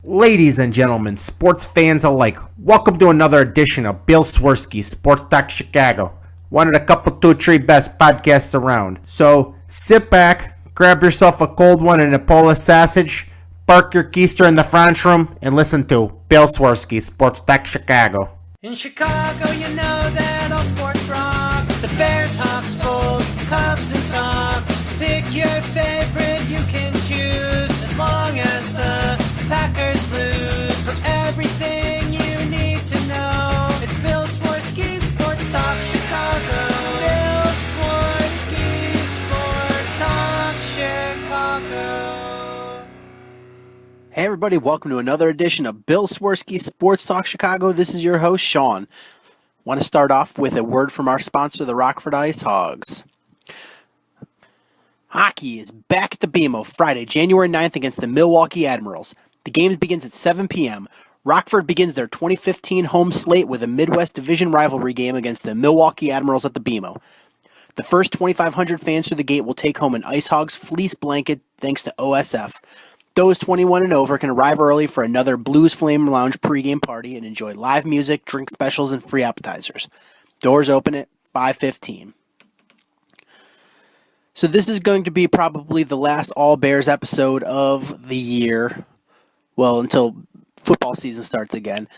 Ladies and gentlemen, sports fans alike, welcome to another edition of Bill Swerski, Sports Talk Chicago. One of the couple, two, three best podcasts around. So sit back, grab yourself a cold one and a Polish sausage, park your keister in the French room, and listen to Bill Swerski, Sports Talk Chicago. In Chicago, you know that all sports rock. The Bears, Hawks, Bulls, Cubs, and Sox. Pick your favorite, you can choose. As long as the Packers lose. For everything you need to know, it's Bill Swerski, Sports Talk Chicago. Bill Swerski, Sports Talk Chicago. Hey everybody, welcome to another edition of Bill Swerski Sports Talk Chicago. This is your host, Sean. Want to start off with a word from our sponsor, the Rockford Ice Hogs. Hockey is back at the BMO Friday, January 9th against the Milwaukee Admirals. The game begins at 7 p.m. Rockford begins their 2015 home slate with a Midwest Division rivalry game against the Milwaukee Admirals at the BMO. The first 2,500 fans through the gate will take home an Ice Hogs fleece blanket thanks to OSF. Those 21 and over can arrive early for another Blues Flame Lounge pregame party and enjoy live music, drink specials, and free appetizers. Doors open at 5:15. So this is going to be probably the last All Bears episode of the year. Well, until football season starts again.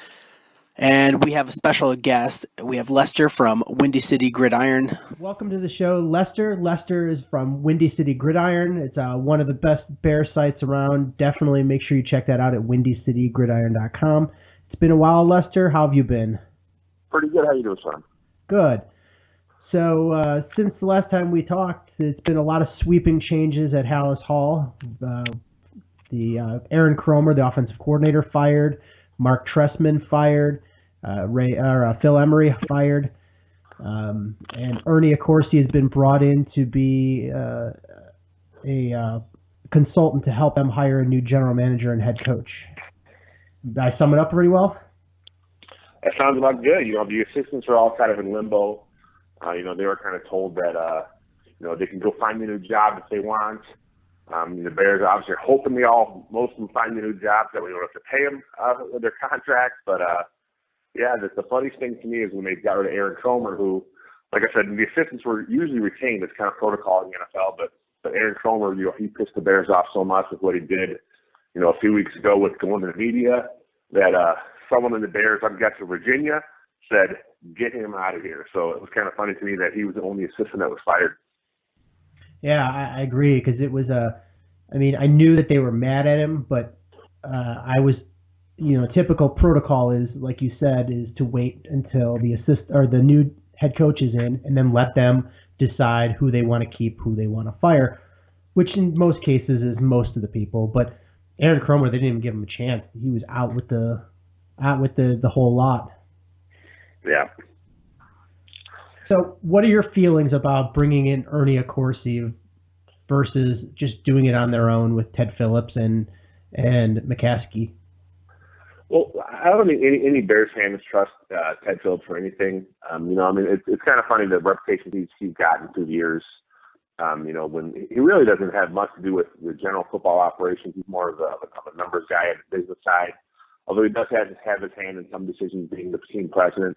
And we have a special guest. We have Lester from Windy City Gridiron. Welcome to the show, Lester. Lester is from Windy City Gridiron. It's one of the best bear sites around. Definitely make sure you check that out at windycitygridiron.com. It's been a while, Lester. How have you been? Pretty good. How you doing, son? Good. So since the last time we talked, it's been a lot of sweeping changes at Hallis Hall. Aaron Cromer, the offensive coordinator, fired. Mark Tressman fired. Phil Emery fired. And Ernie Accorsi has been brought in to be a consultant to help them hire a new general manager and head coach. Did I sum it up pretty well? That sounds about good. The assistants are all kind of in limbo. They were kind of told that, they can go find a new job if they want. The Bears obviously are hoping most of them find a new job that we don't have to pay them with their contracts. But, the funniest thing to me is when they got rid of Aaron Cromer, who, like I said, the assistants were usually retained. It's kind of protocol in the NFL. But Aaron Cromer, he pissed the Bears off so much with what he did, a few weeks ago with going to the media that someone in the Bears, I'm guessing Virginia, said, get him out of here. So it was kind of funny to me that he was the only assistant that was fired. Yeah, I agree, because it was I knew that they were mad at him, but I was, typical protocol is, like you said, is to wait until the new head coach is in, and then let them decide who they want to keep, who they want to fire, which in most cases is most of the people. But Aaron Cromer, they didn't even give him a chance. He was out with the whole lot. Yeah. So what are your feelings about bringing in Ernie Accorsi versus just doing it on their own with Ted Phillips and McCaskey? Well, I don't think any Bears fans trust Ted Phillips for anything. It's kind of funny the reputation he's gotten through the years. When he really doesn't have much to do with the general football operations. He's more of a numbers guy at the business side, although he does have his hand in some decisions being the team president.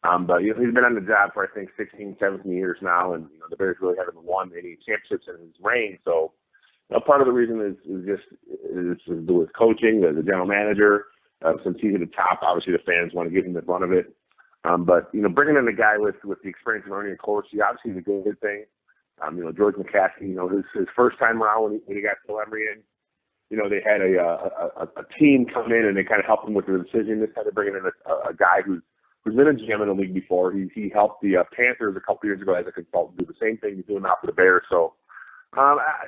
But he's been on the job for, I think, 16, 17 years now, and the Bears really haven't won any championships in his reign. So part of the reason is to do with coaching, the general manager. Since he's at the top, obviously the fans want to give him the brunt of it. But bringing in a guy with the experience of Ernie Accorsi, obviously is a good thing. George McCaskey, his first time around when he got Phil Emery in, they had a team come in and they kind of helped him with the decision. This time they're bringing in a guy who's been a GM in the league before. He helped the Panthers a couple years ago as a consultant do the same thing he's doing now for the Bears. So,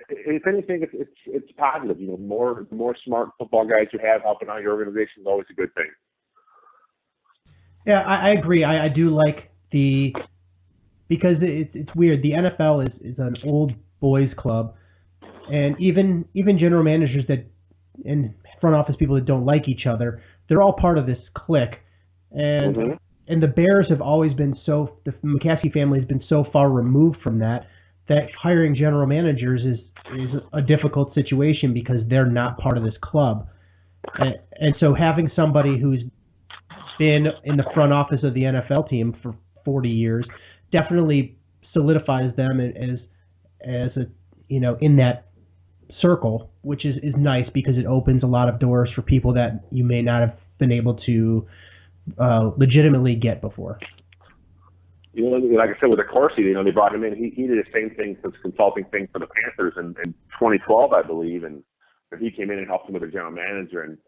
if anything, it's positive. More smart football guys you have helping out your organization is always a good thing. Yeah, I agree. I do like because it's weird. The NFL is an old boys club, and even general managers and front office people that don't like each other, they're all part of this clique. And Mm-hmm. And the Bears have always been the McCaskey family has been so far removed from that hiring general managers is a difficult situation because they're not part of this club. And so having somebody who's been in the front office of the NFL team for 40 years definitely solidifies them as a, in that circle, which is nice because it opens a lot of doors for people that you may not have been able to legitimately get before. Like I said, with Corsi, they brought him in. He did the same thing, this consulting thing for the Panthers in 2012, I believe, and he came in and helped him with the general manager. And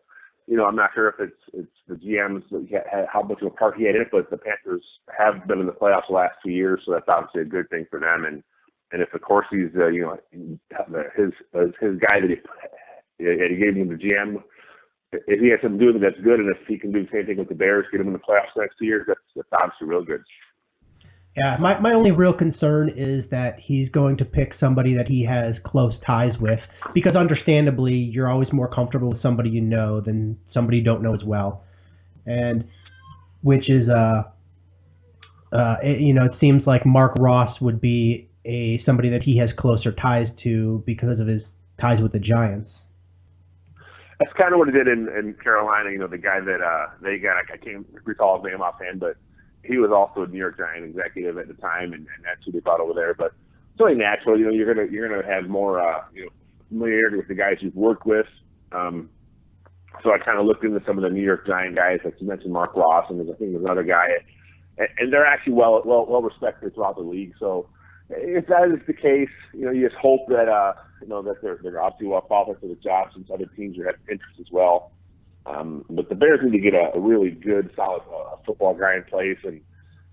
I'm not sure if it's the GMs how much of a part he had in it, but the Panthers have been in the playoffs the last 2 years, so that's obviously a good thing for them. And if the Corsi's his guy that he gave him the GM, if he has something to do that's good, and if he can do the same thing with the Bears, get them in the playoffs the next 2 years, that's obviously real good. Yeah, my only real concern is that he's going to pick somebody that he has close ties with, because understandably, you're always more comfortable with somebody you know than somebody you don't know as well, and which is it seems like Mark Ross would be somebody that he has closer ties to because of his ties with the Giants. That's kind of what he did in Carolina. The guy that they got, I can't recall his name offhand, but he was also a New York Giant executive at the time, and that's who they brought over there. But it's only natural, you're gonna have more familiarity with the guys you've worked with. So I kind of looked into some of the New York Giant guys, like you mentioned, Mark Ross, and I think there's another guy, and they're actually well respected throughout the league. So if that is the case, you just hope that that they're obviously well qualified for the job, since other teams are having interest as well. But the Bears need to get a really good, solid football guy in place, and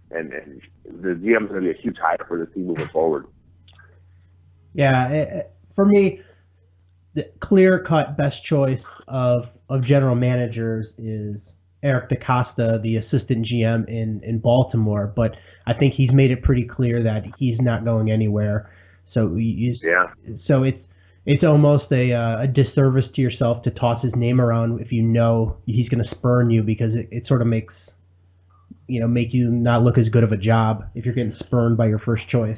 the GM is going to be a huge hire for the team moving forward. Yeah, for me, the clear-cut best choice of general managers is Eric DeCosta, the assistant GM in Baltimore. But I think he's made it pretty clear that he's not going anywhere. So so it's almost a disservice to yourself to toss his name around if you know he's going to spurn you, because it sort of makes make you not look as good of a job if you're getting spurned by your first choice.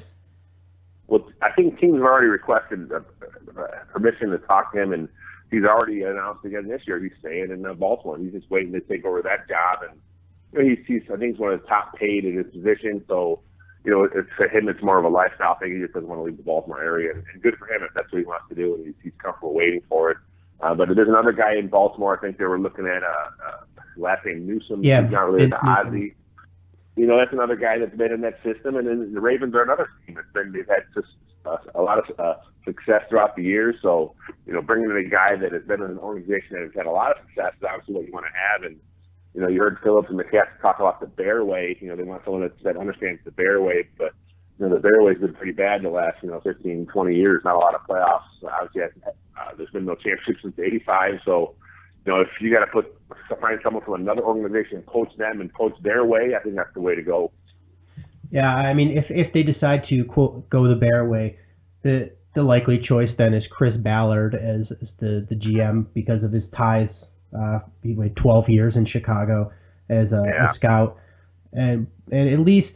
Well, I think teams have already requested permission to talk to him, and he's already announced again this year he's staying in Baltimore. He's just waiting to take over that job, and I think he's one of the top paid in his position. So it's for him, it's more of a lifestyle thing. He just doesn't want to leave the Baltimore area, and good for him if that's what he wants to do, and he's comfortable waiting for it. But there's another guy in Baltimore. I think they were looking at last name Newsom. Yeah, he's not related to Ozzie. That's another guy that's been in that system. And then the Ravens are another team they've had just a lot of success throughout the years. So bringing in a guy that has been in an organization that has had a lot of success is obviously what you want to have. And you heard Phillips and McCaskey talk about the Bear way. They want someone that understands the Bear way, but the Bear way's been pretty bad the last 15, 20 years. Not a lot of playoffs. Obviously, there's been no championship since '85. So if you got to find someone from another organization and coach them and coach their way, I think that's the way to go. Yeah, I mean, if they decide to quote go the Bear way, the likely choice then is Chris Ballard as the GM because of his ties. He waited 12 years in Chicago as a scout, and at least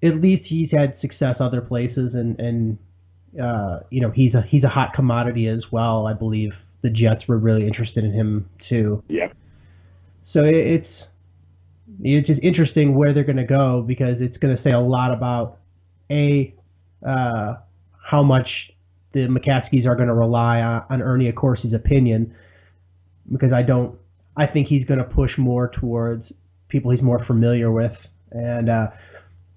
he's had success other places, and he's a hot commodity as well. I believe the Jets were really interested in him too. Yeah. So it's just interesting where they're going to go, because it's going to say a lot about how much the McCaskies are going to rely on Ernie Accorsi's opinion, because I think he's going to push more towards people he's more familiar with, and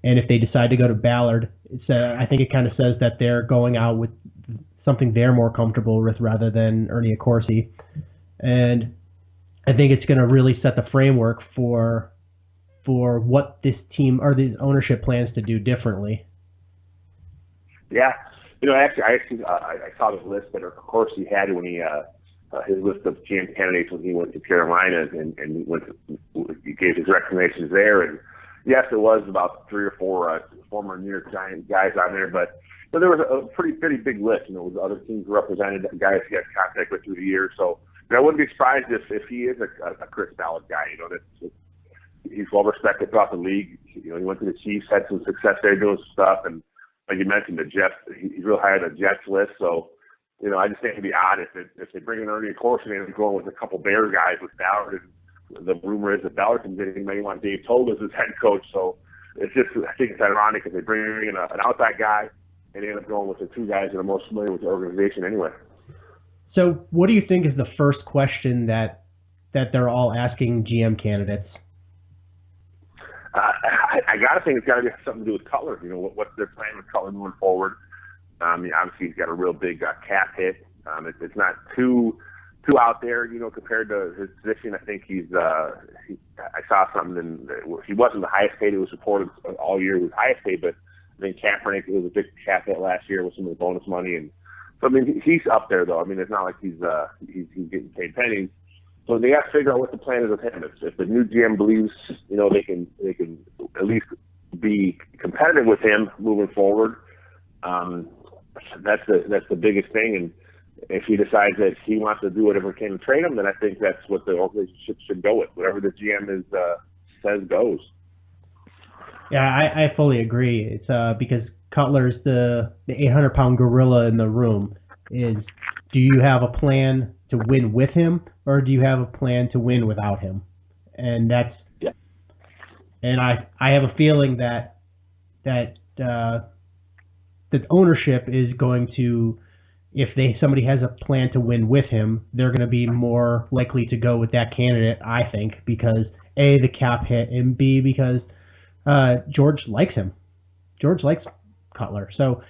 if they decide to go to Ballard, I think it kind of says that they're going out with something they're more comfortable with rather than Ernie Accorsi, and I think it's going to really set the framework for what this team or the ownership plans to do differently. Yeah, I saw the list that Accorsi had when he his list of GM candidates when he went to Carolina and he gave his recommendations there. And yes, there was about 3 or 4 former New York Giant guys on there, but there was a pretty big list. With other teams represented, guys he had contact with through the years. So I wouldn't be surprised if he is a Chris Ballard guy. He's well respected throughout the league. He went to the Chiefs, had some success there doing some stuff, and like you mentioned, the Jets. He's real high on the Jets list. So I just think it'd be odd if they bring in Ernie Corson and going with a couple Bears guys with Ballard. And the rumor is that Ballard may want Dave Toll as his head coach. So I think it's ironic if they bring in an outside guy and they end up going with the two guys that are most familiar with the organization anyway. So what do you think is the first question that they're all asking GM candidates? I got to think it's got to be something to do with Cutler. What's their plan with Cutler moving forward? Obviously, he's got a real big cap hit. It's not too out there, compared to his position. I think I saw something. He wasn't the highest paid. It was reported all year he was highest paid, but I think Kaepernick was a big cap hit last year with some of the bonus money, and so he's up there though. It's not like he's getting paid pennies. So they got to figure out what the plan is with him. If the new GM believes, they can at least be competitive with him moving forward. That's the biggest thing. And if he decides that he wants to do whatever he can to trade him, then I think that's what the organization should go with. Whatever the GM says goes. Yeah, I fully agree. It's because Cutler's the 800-pound gorilla in the room. Do you have a plan to win with him, or do you have a plan to win without him? And that's and I have a feeling that the ownership is going to, if somebody has a plan to win with him, they're going to be more likely to go with that candidate, I think, because A, the cap hit, and B, because George likes him. George likes Cutler. So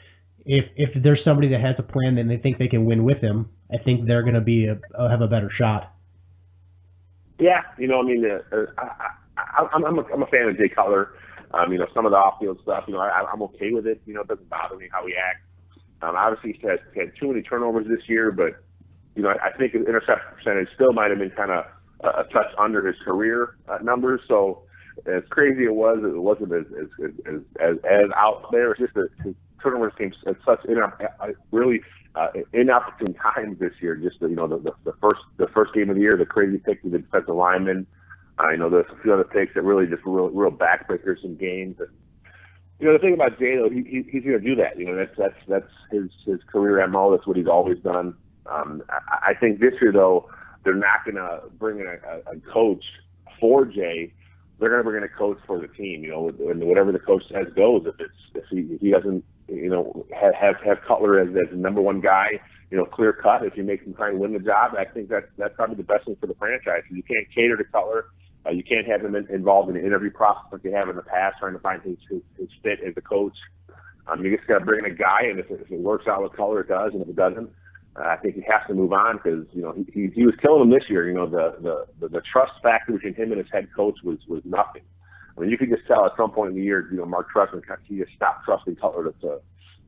if there's somebody that has a plan and they think they can win with him, I think they're going to have a better shot. Yeah, I'm a fan of Jay Cutler. Some of the off-field stuff, I'm okay with it. It doesn't bother me how he acts. Obviously, he had too many turnovers this year, but I think his interception percentage still might have been kind of a touch under his career numbers. So as crazy it wasn't as out there. It's just that his turnovers came at such really inopportune times this year. Just the first game of the year, the crazy pick to the defensive lineman. There's a few other picks that really just real backbreakers in games. And, the thing about Jay, though, he's going to do that. That's his career MO. That's what he's always done. I think this year, though, they're not going to bring in a coach for Jay. They're going to bring in a coach for the team. And whatever the coach says goes. If he doesn't, have Cutler as the number one guy, clear cut. If he makes him try and win the job, I think that's probably the best thing for the franchise. You can't cater to Cutler. You can't have him involved in the interview process like you have in the past, trying to find his fit as a coach. You just got to bring in a guy, and if it works out with Cutler, it does, and if it doesn't, I think he has to move on because he was killing him this year. The trust factor between him and his head coach was nothing. You could just tell at some point in the year, Mark Trestman, he just stopped trusting Cutler to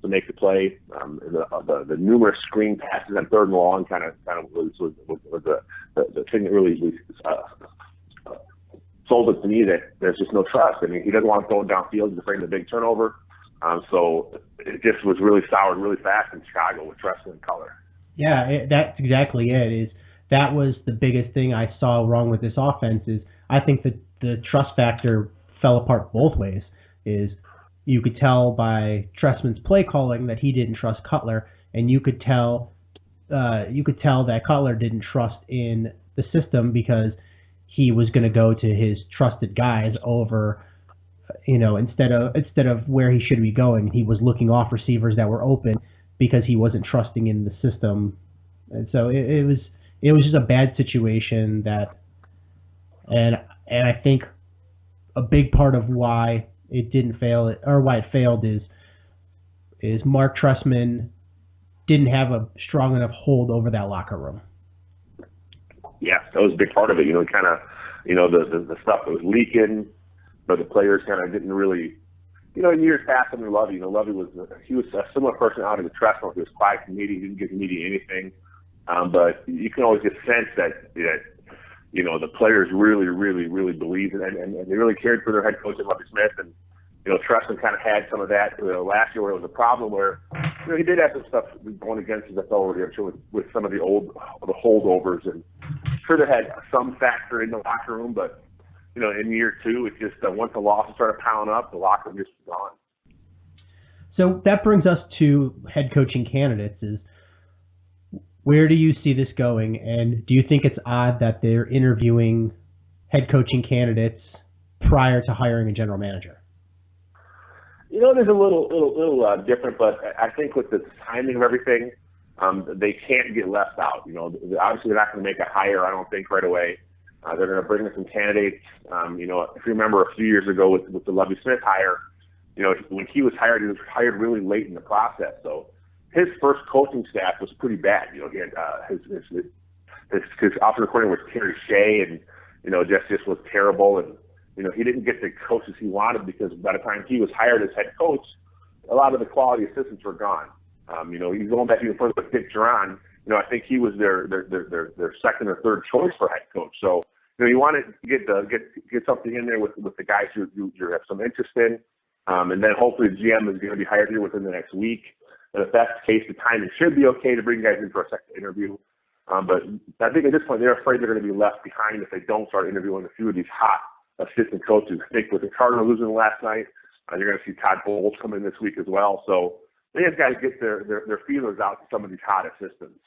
make the play. The numerous screen passes on 3rd and long kind of was the thing that really sold it to me that there's just no trust. He doesn't want to throw it downfield. He's afraid of the big turnover. So it just was really soured really fast in Chicago with Trestman and Cutler. Yeah, that's exactly it. That was the biggest thing I saw wrong with this offense. Is I think that the trust factor fell apart both ways. You could tell by Trestman's play calling that he didn't trust Cutler, and you could tell that Cutler didn't trust in the system because he was going to go to his trusted guys over, instead of where he should be going. He was looking off receivers that were open because he wasn't trusting in the system, and so it was just a bad situation and I think a big part of why it didn't fail or why it failed is Mark Trestman didn't have a strong enough hold over that locker room. Yeah, that was a big part of it. Kind of, the stuff that was leaking, but the players kind of didn't really, in years past under Lovey, Lovey was a similar personality to Trestman. He was quiet to media, he didn't give media anything. But you can always get sense that the players really, really, really believed in it, and they really cared for their head coach, Lovey Smith. And, Trestman kind of had some of that last year where it was a problem where, he did have some stuff going against his authority, I'm sure, with some of the holdovers. And sure they had some factor in the locker room, but, in year two, it's just once the losses started piling up, the locker room just was gone. So that brings us to head coaching candidates. Where do you see this going? And do you think it's odd that they're interviewing head coaching candidates prior to hiring a general manager? There's a little different, but I think with the timing of everything, they can't get left out. Obviously they're not going to make a hire, I don't think, right away. They're going to bring in some candidates. If you remember a few years ago with the Lovie Smith hire, when he was hired really late in the process. So his first coaching staff was pretty bad. He had his offensive coordinator was Terry Shea, and just was terrible. And he didn't get the coaches he wanted because by the time he was hired as head coach, a lot of the quality assistants were gone. He's going back even further with Dick Duran. I think he was their second or third choice for head coach. So you want to get something in there with the guys you have some interest in, and then hopefully the GM is going to be hired here within the next week. And if that's the case, the timing should be okay to bring guys in for a second interview. But I think at this point they're afraid they're going to be left behind if they don't start interviewing a few of these hot assistant coaches. I think with the Cardinals losing last night, you're going to see Todd Bowles come in this week as well. So they have got to get their feelers out to some of these hot assistants.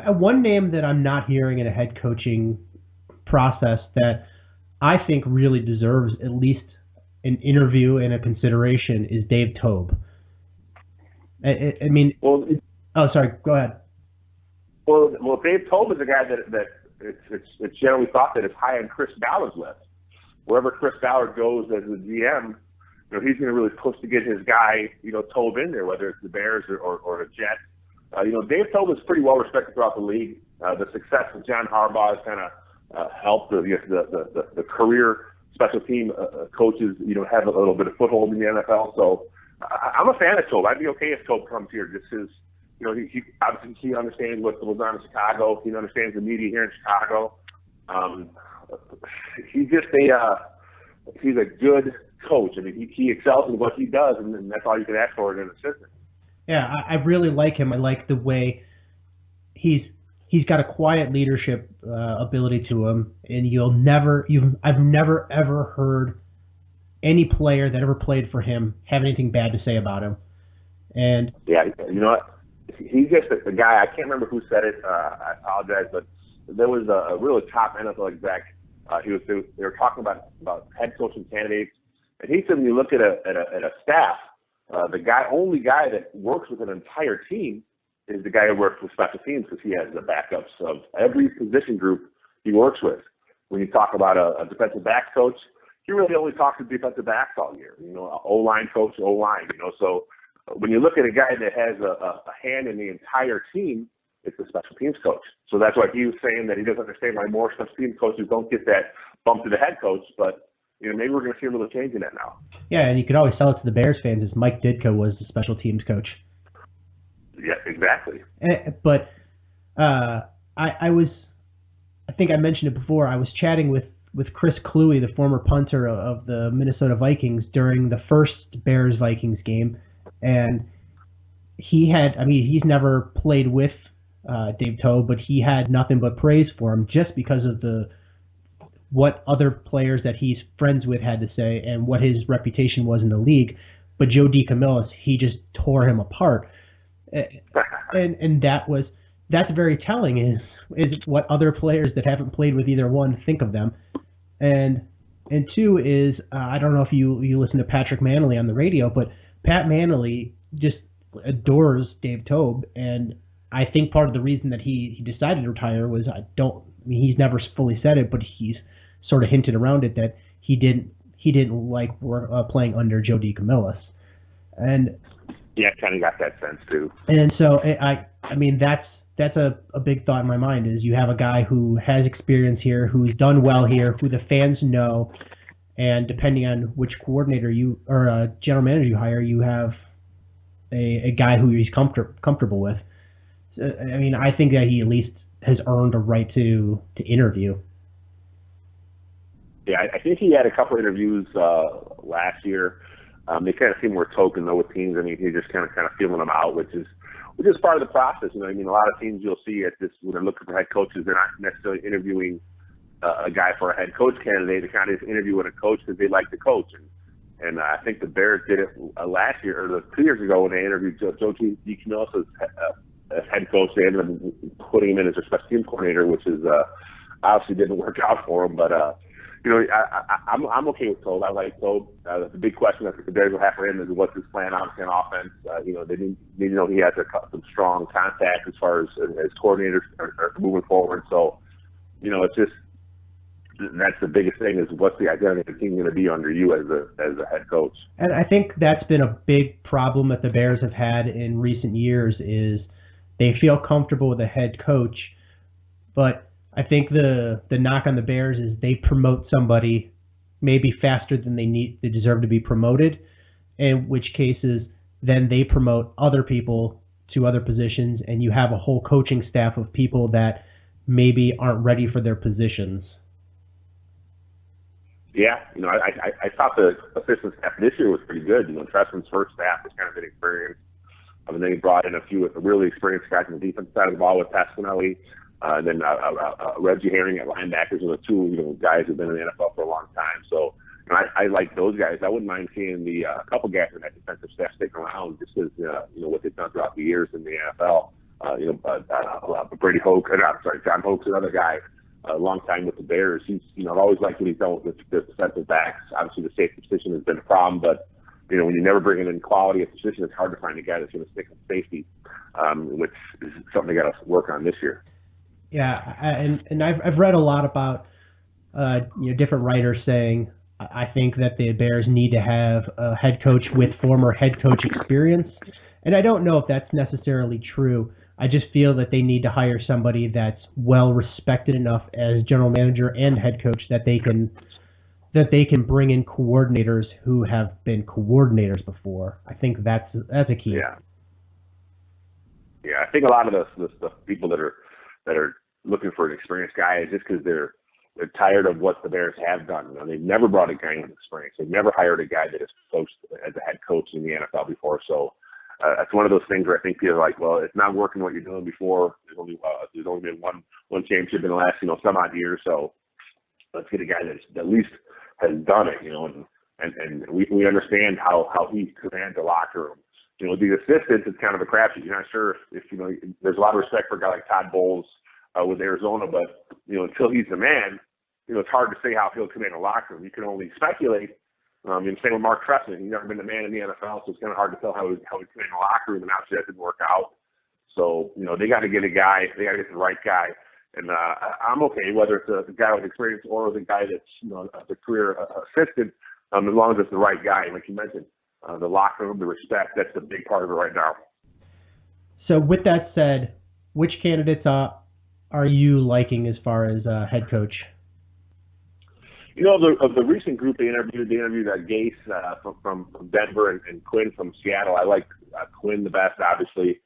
One name that I'm not hearing in a head coaching process that I think really deserves at least an interview and a consideration is Dave Toub. Sorry, go ahead. Well, Dave Toub is a guy that it's generally thought that is high on Chris Ballard's list. Wherever Chris Ballard goes as the GM, he's going to really push to get his guy, Toub in there, whether it's the Bears or the Jets. Dave Toub is pretty well respected throughout the league. The success of John Harbaugh has kind of helped the career special team coaches, have a little bit of foothold in the NFL. So I'm a fan of Toub. I'd be okay if Toub comes here just because, he obviously he understands what goes on in Chicago. He understands the media here in Chicago. He's a good coach. I mean, he excels in what he does, and that's all you can ask for in an assistant. Yeah, I really like him. I like the way he's got a quiet leadership ability to him, and I've never ever heard any player that ever played for him have anything bad to say about him. And yeah, you know what? He's just a guy. I can't remember who said it. I apologize, but there was a really top NFL exec. They were talking about head coaching candidates, and he said when you look at a staff, the only guy that works with an entire team is the guy who works with special teams because he has the backups of every position group he works with. When you talk about a defensive back coach, he really only talks to defensive backs all year. O-line coach, O-line. So when you look at a guy that has a hand in the entire team, it's the special teams coach. So that's why he was saying that he doesn't understand why more special teams coaches don't get that bump to the head coach. But maybe we're going to see a little change in that now. Yeah, and you could always sell it to the Bears fans as Mike Ditka was the special teams coach. Yeah, exactly. But I think I mentioned it before. I was chatting with Chris Cluey, the former punter of the Minnesota Vikings, during the first Bears-Vikings game. And he's never played with Dave Toub, but he had nothing but praise for him just because of what other players that he's friends with had to say and what his reputation was in the league. But Joe DeCamillis, he just tore him apart. And that's very telling is what other players that haven't played with either one think of them. And two is, I don't know if you listen to Patrick Manley on the radio, but Pat Manley just adores Dave Toub, and I think part of the reason that he decided to retire was he's never fully said it, but he's sort of hinted around it that he didn't like playing under Joe DeCamillis. And yeah, I kind of got that sense too. And so I mean that's a big thought in my mind is you have a guy who has experience here, who's done well here, who the fans know, and depending on which coordinator or general manager you hire, you have a guy who he's comfortable with. So, I mean, I think that he at least has earned a right to interview. Yeah, I think he had a couple interviews last year. They kind of seem more token though with teams. I mean, he's just kind of feeling them out, which is part of the process. I mean, a lot of teams you'll see at this when they're looking for head coaches, they're not necessarily interviewing a guy for a head coach candidate. They kind of just interviewing a coach because they like the coach. And I think the Bears did it last year or 2 years ago when they interviewed Joe DeCamillis as as head coach. They ended up putting him in as their special teams coordinator, which is obviously didn't work out for him. But I'm okay with Toad. I like Toad. The big question I think the Bears will have for him is what's his plan on offense. They need to know he has some strong contact as far as coordinators are moving forward. So, it's just that's the biggest thing is what's the identity of the team going to be under you as a head coach. And I think that's been a big problem that the Bears have had in recent years is they feel comfortable with a head coach, but I think the knock on the Bears is they promote somebody maybe faster than they deserve to be promoted, in which cases then they promote other people to other positions, and you have a whole coaching staff of people that maybe aren't ready for their positions. Yeah, I thought the assistant staff this year was pretty good. Trestman's first staff was kind of inexperienced. And then he brought in a few really experienced guys on the defense side of the ball with Pasquinelli. And then Reggie Herring at linebackers are the two guys who've been in the NFL for a long time. So I like those guys. I wouldn't mind seeing the couple guys in that defensive staff stick around just as what they've done throughout the years in the NFL. Brady Hoke, John Hoke's another guy. A long time with the Bears. He's I've always liked what he's done with the defensive backs. Obviously, the safety position has been a problem, but when you never bring in quality at the position, it's hard to find a guy that's going to stick in safety, which is something they got to work on this year. Yeah, and I've read a lot about different writers saying I think that the Bears need to have a head coach with former head coach experience, and I don't know if that's necessarily true. I just feel that they need to hire somebody that's well respected enough as general manager and head coach that they can bring in coordinators who have been coordinators before. I think that's a key. Yeah. I think a lot of the people that are looking for an experienced guy is just because they're tired of what the Bears have done. They've never brought a guy with experience. They've never hired a guy that has coached as a head coach in the NFL before. So. It's one of those things where I think people are like, well, it's not working what you're doing before. There's only been one championship in the last some odd years, so let's get a guy that at least has done it, and we understand how he commands the locker room. The assistants, it's kind of a crapshoot. You're not sure if there's a lot of respect for a guy like Todd Bowles with Arizona, but until he's the man, it's hard to say how he'll command the locker room. You can only speculate. Same with Mark Trestman. He's never been the man in the NFL, so it's kind of hard to tell how he played in the locker room, and obviously that didn't work out. So, they got to get a guy. They got to get the right guy. And I'm okay whether it's a guy with experience or a guy that's a career assistant, as long as it's the right guy. And like you mentioned, the locker room, the respect, that's the big part of it right now. So with that said, which candidates are you liking as far as head coach? Of the recent group they interviewed Gase from Denver and Quinn from Seattle. I like Quinn the best, obviously.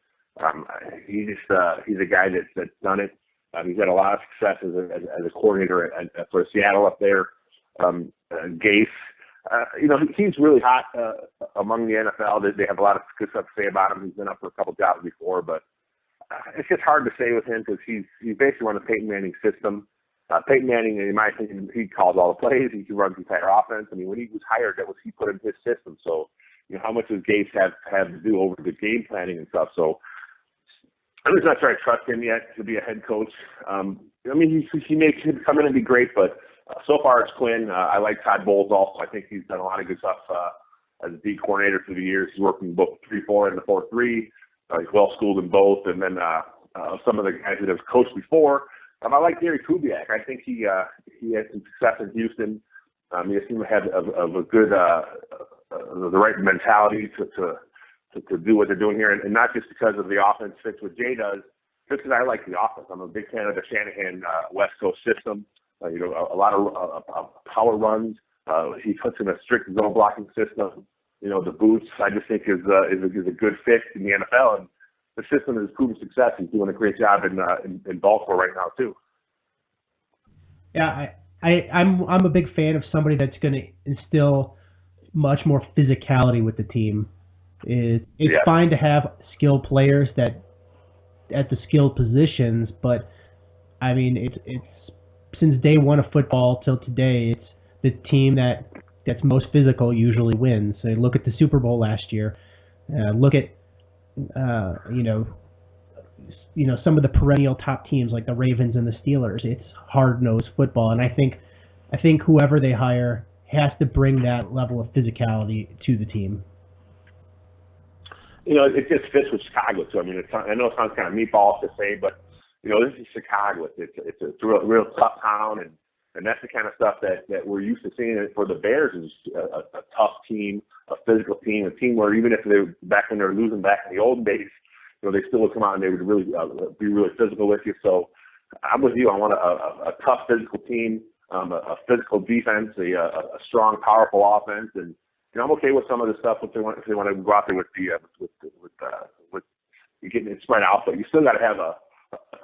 He's a guy that's done it. He's had a lot of success as a coordinator for Seattle up there. Gase, he seems really hot among the NFL. They have a lot of good stuff to say about him. He's been up for a couple jobs before, but it's just hard to say with him because he's basically run the Peyton Manning system. Peyton Manning, in my opinion, he calls all the plays. He runs the entire offense. I mean, when he was hired, that was he put in his system. So, how much does Gase have to do over the game planning and stuff? So, I'm just not sure I trust him yet to be a head coach. He may come in and be great, but so far it's Quinn. I like Todd Bowles also. I think he's done a lot of good stuff as a D coordinator through the years. He's worked in both 3-4 and the 4-3. He's well schooled in both. And then some of the guys that have coached before. I like Gary Kubiak. I think he had some success in Houston. He seemed to have a good the right mentality to do what they're doing here, and not just because of the offense fits what Jay does, just because I like the offense. I'm a big fan of the Shanahan West Coast system. A lot of power runs. He puts in a strict zone blocking system. The boots I just think is a good fit in the NFL. And the system has proven success. He's doing a great job in Baltimore right now too. Yeah, I'm a big fan of somebody that's going to instill much more physicality with the team. It's fine to have skilled players that at the skilled positions, but I mean it's since day one of football till today, it's the team that's most physical usually wins. So look at the Super Bowl last year. Look at some of the perennial top teams like the Ravens and the Steelers. It's hard-nosed football, and I think whoever they hire has to bring that level of physicality to the team. It just fits with Chicago too. I mean, I know it sounds kind of meatballs to say, but this is Chicago. It's a real tough town, and that's the kind of stuff that we're used to seeing. And for the Bears, is a tough team, a physical team, a team where even if they're back when they're losing back in the old days, they still would come out and they would really be really physical with you. So I'm with you. I want a tough physical team, a physical defense, a strong, powerful offense, and I'm okay with some of the stuff if they want to go out there with getting it spread out. But you still got to have a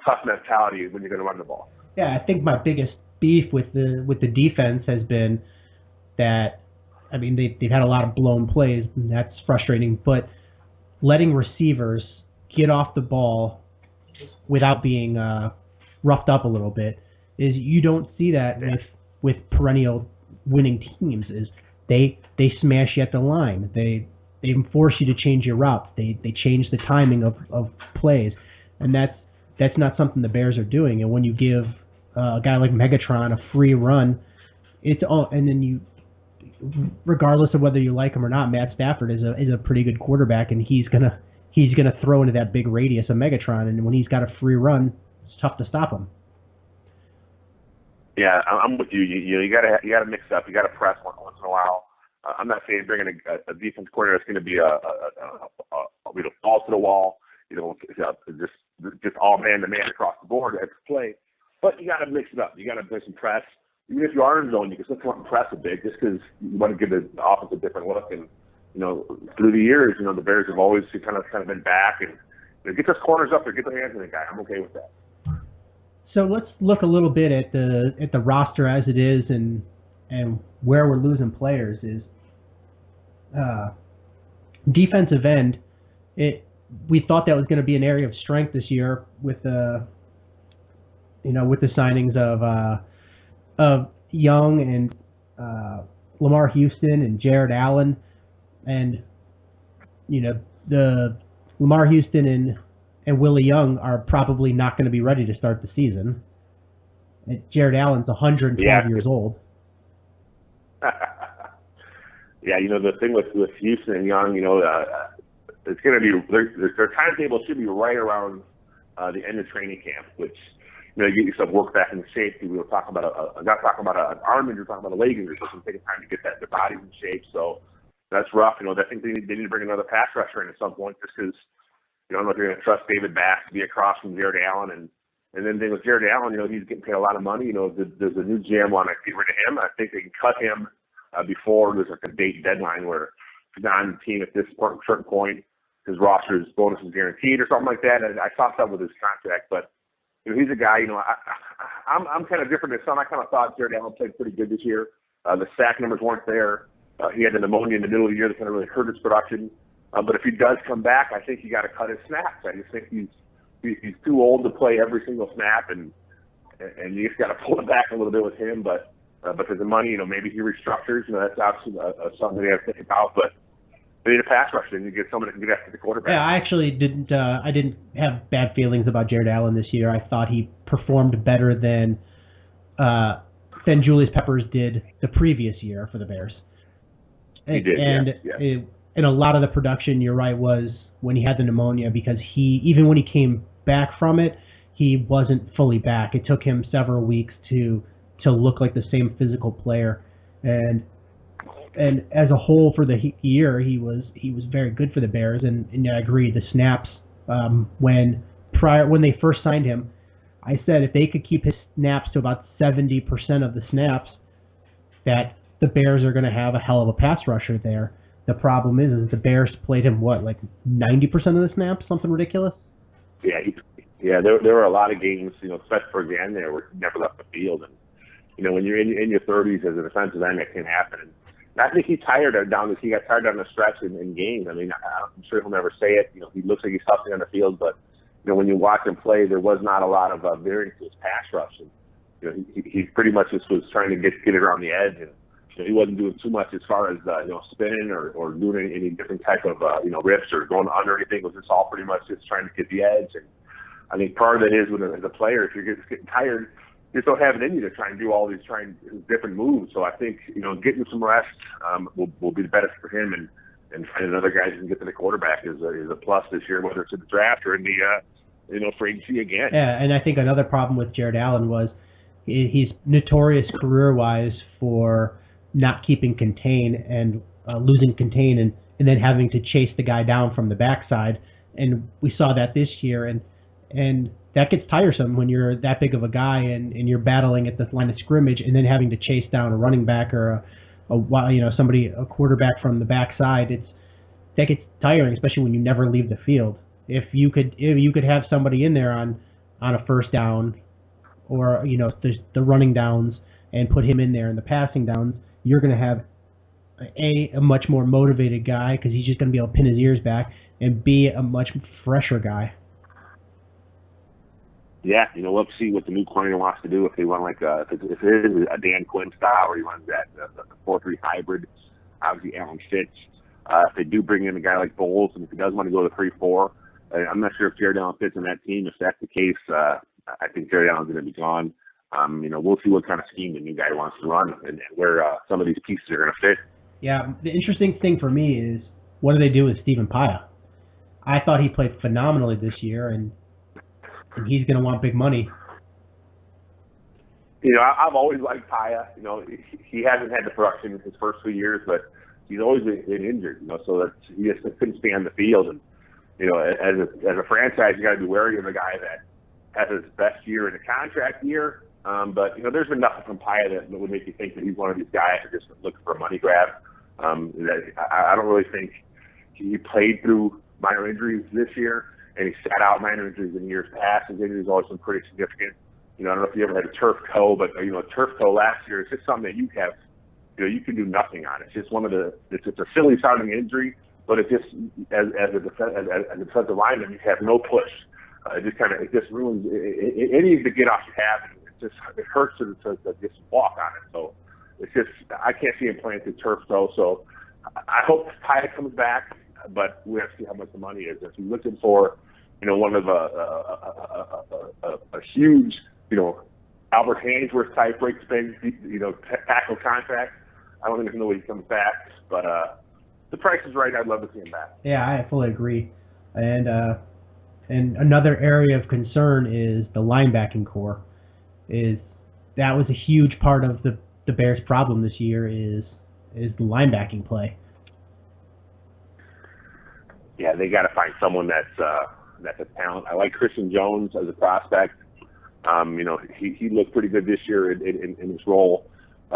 tough mentality when you're going to run the ball. Yeah, I think my biggest beef with the defense has been that, I mean, they've had a lot of blown plays, and that's frustrating. But letting receivers get off the ball without being roughed up a little bit is you don't see that with perennial winning teams. Is they smash you at the line. They force you to change your routes. They change the timing of plays, and that's not something the Bears are doing. And when you give a guy like Megatron a free run, it's all. And then you, regardless of whether you like him or not, Matt Stafford is a pretty good quarterback, and he's gonna throw into that big radius of Megatron. And when he's got a free run, it's tough to stop him. Yeah, I'm with you. You gotta mix up. You gotta press once in a while. I'm not saying bringing a defense coordinator that's going to be a ball to the wall, just all man to man across the board at the play. But you got to mix it up. You got to play some press. Even if you are in zone, you can still come up and press a bit, just because you want to give the offense a different look. And through the years, the Bears have always kind of been back and get those corners up there, get their hands in the guy. I'm okay with that. So let's look a little bit at the roster as it is and where we're losing players is defensive end. We thought that was going to be an area of strength this year with the signings of Young and Lamar Houston and Jared Allen, and the Lamar Houston and Willie Young are probably not going to be ready to start the season. And Jared Allen's 112 years old. Yeah, the thing with Houston and Young, it's going to be their timetable should be right around the end of training camp, which you get yourself worked back into shape. We were talking about not talking about an arm injury, talking about a leg injury, so it's going to take time to get their bodies in shape. So that's rough. I think they need to bring another pass rusher in at some point, just because I don't know if you're going to trust David Bass to be across from Jared Allen and then with Jared Allen, he's getting paid a lot of money. Does the new GM want to get rid of him? I think they can cut him before there's like a date deadline where if he's not on the team at this certain point, his roster's bonus is guaranteed or something like that. And I saw stuff with his contract, but he's a guy. I'm kind of different than some. I kind of thought Jared Allen played pretty good this year. The sack numbers weren't there. He had the pneumonia in the middle of the year that kind of really hurt his production. But if he does come back, I think you got to cut his snaps. I just think he's too old to play every single snap, and you just got to pull it back a little bit with him. But because of money, maybe he restructures. That's obviously something they have to think about. But they need a pass rush. They need to get someone that can get after the quarterback. Yeah, I actually didn't. I didn't have bad feelings about Jared Allen this year. I thought he performed better than Julius Peppers did the previous year for the Bears. He did, and and a lot of the production, you're right, was when he had the pneumonia, because even when he came back from it, he wasn't fully back. It took him several weeks to look like the same physical player, and as a whole for the year, he was very good for the Bears. And I agree, the snaps when they first signed him, I said if they could keep his snaps to about 70% of the snaps, that the Bears are going to have a hell of a pass rusher there. The problem is the Bears played him, like 90% of the snaps, something ridiculous? Yeah, there were a lot of games, especially for the end there, where he never left the field. And, when you're in your 30s as a defensive end, that can happen. And I think he got tired down the stretch in games. I mean, I'm sure he'll never say it. He looks like he's tough on the field, but, when you watch him play, there was not a lot of variance to his pass rush. And, he pretty much just was trying to get it around the edge, and he wasn't doing too much as far as spinning or doing any different type of rips or going under anything. It was just all pretty much just trying to get the edge. And I think part of it is as a player, if you're just getting tired, you just don't have it in you to try and do all these different moves. So I think, getting some rest will be the best for him, and finding other guys who can get to the quarterback is a plus this year, whether it's in the draft or in the free agency again. Yeah, and I think another problem with Jared Allen was he's notorious career-wise for not keeping contain and losing contain and then having to chase the guy down from the backside. And we saw that this year, and that gets tiresome when you're that big of a guy and you're battling at the line of scrimmage and then having to chase down a running back or a quarterback from the backside. That gets tiring, especially when you never leave the field. If you could have somebody in there on a first down or the running downs and put him in there in the passing downs, you're going to have a much more motivated guy because he's just going to be able to pin his ears back, and B, a much fresher guy. Yeah, we'll have to see what the new coordinator wants to do. If they want if it is a Dan Quinn style, or he runs that the 4-3 hybrid, obviously Allen fits. If they do bring in a guy like Bowles, and if he does want to go to 3-4, I'm not sure if Jared Allen fits in that team. If that's the case, I think Jared Allen's going to be gone. We'll see what kind of scheme the new guy wants to run and where some of these pieces are going to fit. Yeah, the interesting thing for me is what do they do with Stephen Paya? I thought he played phenomenally this year, and he's going to want big money. I've always liked Paya. He hasn't had the production in his first 2 years, but he's always been injured. So that he just couldn't stay on the field. And as a franchise, you got to be wary of a guy that has his best year in a contract year. But there's been nothing from Paya that would make you think that he's one of these guys who just looking for a money grab. I don't really think he played through minor injuries this year, and he sat out minor injuries in years past. His injuries always been pretty significant. I don't know if you ever had a turf toe, but turf toe last year is just something that you have. You can do nothing on it. It's just it's a silly sounding injury, but it just as a defensive lineman, you have no push. It just ruins any of the get off you have. It hurts to just walk on it. So it's just I can't see him playing through turf toe. So I hope Paya comes back, but we have to see how much the money is. If you're looking for one of a huge Albert Hainsworth type break spin tackle contract, I don't even know when he comes back. But the price is right. I'd love to see him back. Yeah, I fully agree. And another area of concern is the linebacking core. That was a huge part of the Bears' problem this year is the linebacking play. Yeah, they got to find someone that's a talent. I like Christian Jones as a prospect. He looked pretty good this year in his role.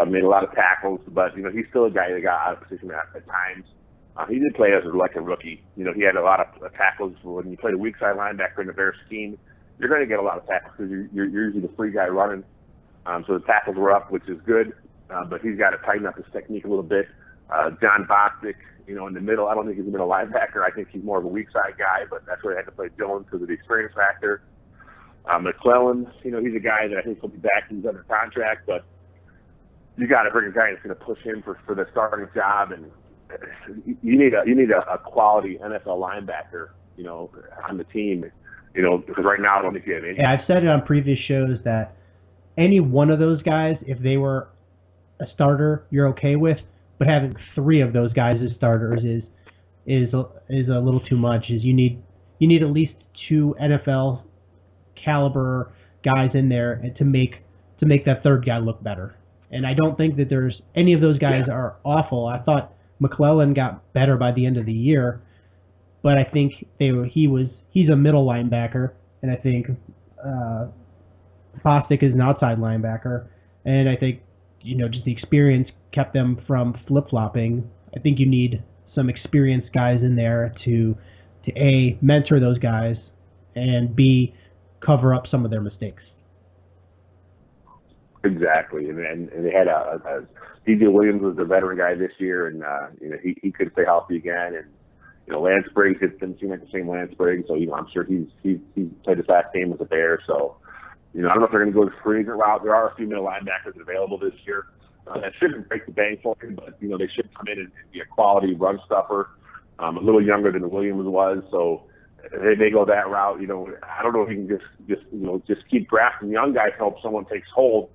Made a lot of tackles, but he's still a guy that got out of position at times. He did play as a rookie. He had a lot of tackles. When you play a weak side linebacker in the Bears scheme, you're going to get a lot of tackles because you're usually the free guy running. So the tackles were up, which is good, but he's got to tighten up his technique a little bit. John Bostic, in the middle, I don't think he's a middle linebacker. I think he's more of a weak side guy, but that's where they had to play Jones because of the experience factor. McClellan, he's a guy that I think will be back. He's under contract, but you got to bring a guy that's going to push him for the starting job, and you need a quality NFL linebacker, on the team, because right now I don't think you have any. Yeah, I've said it on previous shows that any one of those guys, if they were a starter, you're okay with, but having three of those guys as starters is a little too much. You need at least two NFL caliber guys in there to make that third guy look better. And I don't think that there's any of those guys are awful. I thought McClellan got better by the end of the year, but I think he's a middle linebacker, and I think Bostic is an outside linebacker, and I think just the experience kept them from flip-flopping. I think you need some experienced guys in there to A, mentor those guys, and B, cover up some of their mistakes. Exactly, and they had a DJ Williams was a veteran guy this year, and he could stay healthy again, and Lance Briggs didn't seem like the same Lance Briggs, so I'm sure he's played his last game with the Bears, so I don't know if they're going to go the free agent route. There are a few middle linebackers available this year that shouldn't break the bank for him, but they should come in and be a quality run stuffer, a little younger than Williams was, so they may go that route. I don't know if you can just keep drafting young guys to help someone takes hold.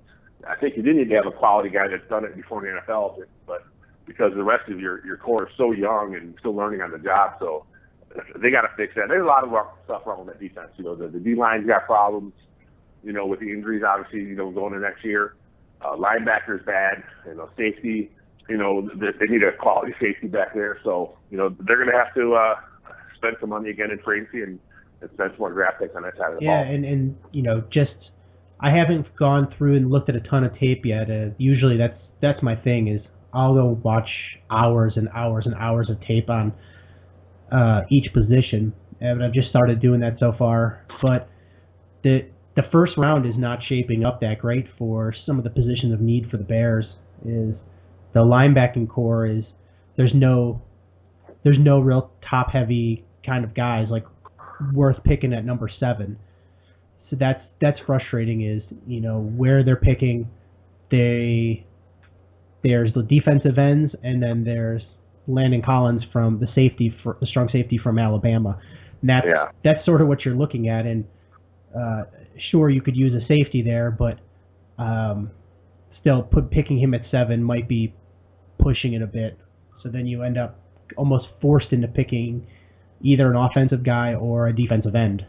I think you do need to have a quality guy that's done it before in the NFL, but because the rest of your core is so young and still learning on the job, so they got to fix that. There's a lot of stuff wrong with that defense. The D-line's got problems, with the injuries, obviously, going into next year. Linebackers bad, safety, they need a quality safety back there. So, they're going to have to spend some money again in free agency and spend some more draft picks on that side of the ball. Yeah, and I haven't gone through and looked at a ton of tape yet. Usually that's my thing is I'll go watch hours and hours and hours of tape on each position, and I've just started doing that so far. But the first round is not shaping up that great for some of the positions of need for the Bears. Is the linebacking core is there's no real top heavy kind of guys like worth picking at number 7. So that's frustrating. Is where they're picking, there's the defensive ends, and then there's Landon Collins from the strong safety from Alabama. And that's sort of what you're looking at. And sure, you could use a safety there, but still picking him at 7 might be pushing it a bit. So then you end up almost forced into picking either an offensive guy or a defensive end.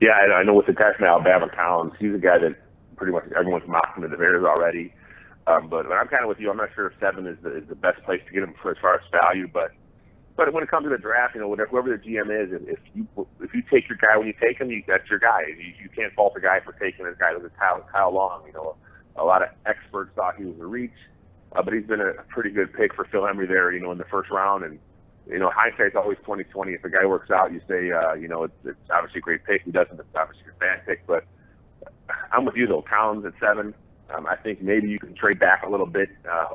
Yeah, I know with the attachment Alabama, Collins, he's a guy that pretty much everyone's mocking the Bears already. But I'm kind of with you. I'm not sure if 7 is the best place to get him as far as value. But when it comes to the draft, whoever the GM is, if you take your guy when you take him, that's your guy. You can't fault the guy for taking his guy. Look at Kyle Long. A lot of experts thought he was a reach, but he's been a pretty good pick for Phil Emery there. In the first round, and hindsight's always 20/20. If a guy works out, you say it's obviously a great pick. He doesn't, it's obviously a bad pick. But I'm with you though. Collins at 7. I think maybe you can trade back a little bit.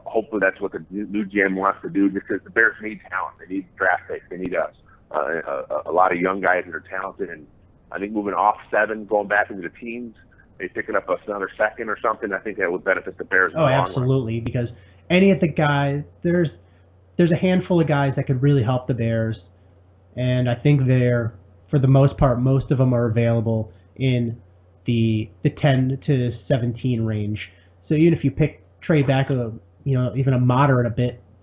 Hopefully that's what the new GM wants to do, just because the Bears need talent. They need draft picks. They need a lot of young guys that are talented. And I think moving off 7, going back into the teams, maybe picking up another second or something, I think that would benefit the Bears. Oh, absolutely. Because any of the guys, there's a handful of guys that could really help the Bears. And I think for the most part, most of them are available in the 10 to 17 range. So even if you trade back even a moderate